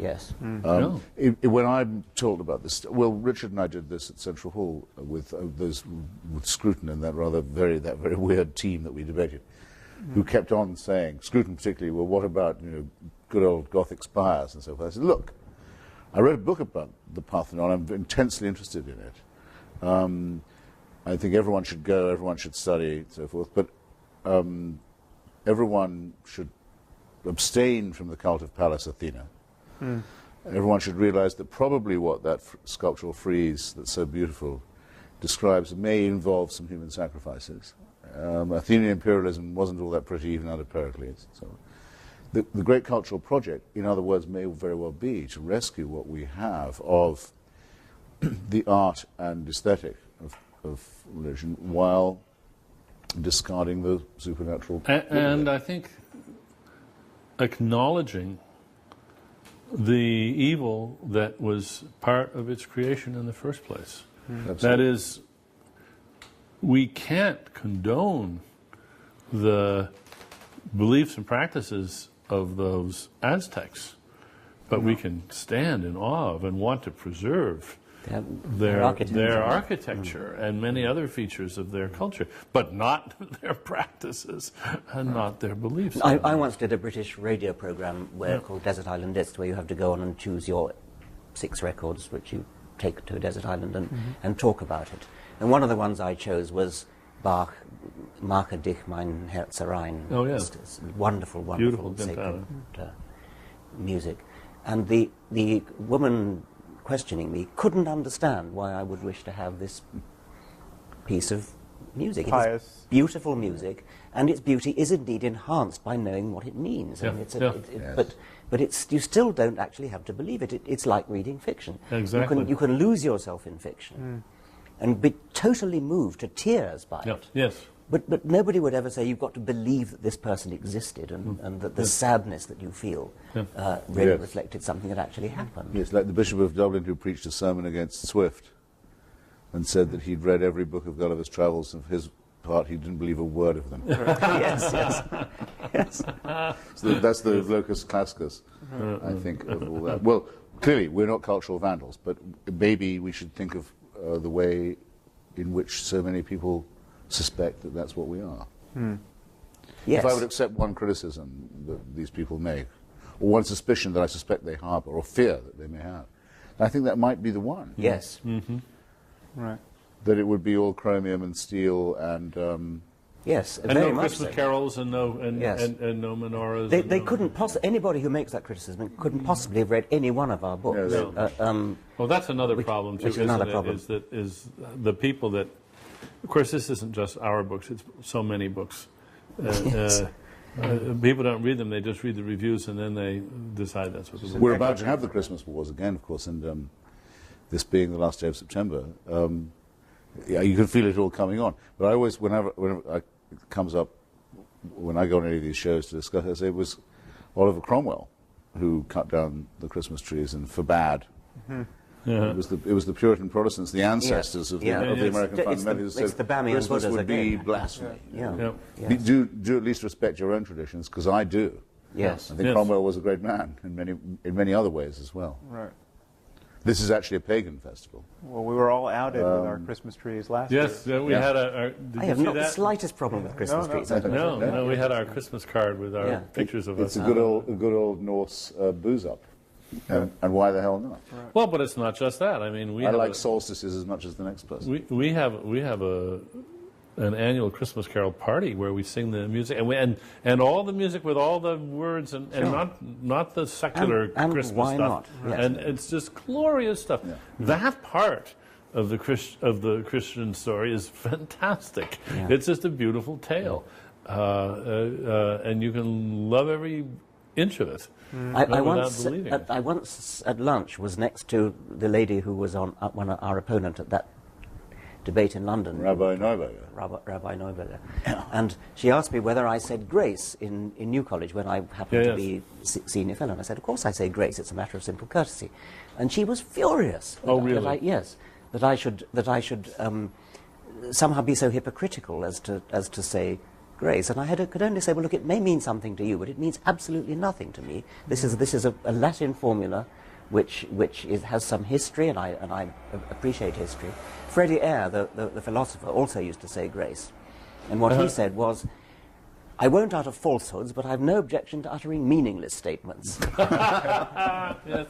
Yes. No. When I'm told about this, well, Richard and I did this at Central Hall with Scruton and that very weird team that we debated, who kept on saying, Scruton particularly, well, what about good old Gothic spires and so forth. I said, look, I wrote a book about the Parthenon. I'm intensely interested in it. I think everyone should go, everyone should study, and so forth. But everyone should abstain from the cult of Pallas Athena. Everyone should realize that probably what that sculptural frieze that's so beautiful describes may involve some human sacrifices. Athenian imperialism wasn't all that pretty even under Pericles. So the great cultural project, in other words, may very well be to rescue what we have of the art and aesthetic of religion while discarding the supernatural. And I think acknowledging the evil that was part of its creation in the first place. That is, we can't condone the beliefs and practices of those Aztecs, but we can stand in awe of and want to preserve their architecture and many other features of their culture, but not their practices and not their beliefs. I once did a British radio program called Desert Island Discs, where you have to go on and choose your 6 records which you take to a desert island and talk about it. And one of the ones I chose was Bach, Mache dich mein Herz rein. Oh, yes. It's wonderful, sacred music. And the woman questioning me couldn't understand why I would wish to have this piece of music. Pious. It's beautiful music, and its beauty is indeed enhanced by knowing what it means. Yeah. But it's, you still don't actually have to believe it. It's like reading fiction. Exactly. You can lose yourself in fiction and be totally moved to tears by it. Yes. But nobody would ever say you've got to believe that this person existed and that the sadness that you feel really reflected something that actually happened. Yes, like the Bishop of Dublin who preached a sermon against Swift and said that he'd read every book of Gulliver's Travels, and for his part he didn't believe a word of them. Yes. So that's the locus classicus, I think, of all that. Well, clearly we're not cultural vandals, but maybe we should think of the way in which so many people suspect that that's what we are. Yes. If I would accept one criticism that these people make, or one suspicion that I suspect they harbour, or fear that they may have, I think that might be the one. Yes. Right. That it would be all chromium and steel and... Yes, and very no much Christmas so. carols and no no menorahs. They couldn't possibly. Anybody who makes that criticism couldn't possibly have read any one of our books. No. Well, that's another problem too, isn't it? Is the people that, of course, this isn't just our books; it's so many books. People don't read them; they just read the reviews and then they decide that's what. We're about to have the Christmas wars again, of course, and this being the last day of September, you can feel it all coming on. But I always, whenever it comes up, when I go on any of these shows to discuss it, I say it was Oliver Cromwell who cut down the Christmas trees and forbade. It was the Puritan Protestants, the ancestors of the American fundamentalists, who said Christmas would be blasphemy. Do at least respect your own traditions, because I do. Yes. I think Cromwell was a great man in many other ways as well. Right. This is actually a pagan festival. Well, we were all outed with our Christmas trees last year. Yes, we had our. Did I you have see not that? the slightest problem with Christmas trees. No, we had our Christmas card with our pictures of It's us. a good old Norse booze up, and why the hell not? Well, but it's not just that. I mean, I like solstices as much as the next person. We have an annual Christmas Carol party where we sing the music and all the music with all the words and not the secular and Christmas why stuff. not? Yes. And it's just glorious stuff. Yeah. That part of the Christian story is fantastic. Yeah. It's just a beautiful tale, and you can love every inch of it. I without once at lunch was next to the lady who was on our opponent at that debate in London, Rabbi Neuberger. Rabbi Neuberger. And she asked me whether I said grace in New College when I happened to be senior fellow. And I said, of course I say grace, it's a matter of simple courtesy. And she was furious. Oh, really? That I should somehow be so hypocritical as to say grace, and could only say, well, look, it may mean something to you, but it means absolutely nothing to me. This is a Latin formula which has some history, and I appreciate history. Freddie Eyre, the philosopher, also used to say grace. And what he said was, I won't utter falsehoods, but I've no objection to uttering meaningless statements. Yes.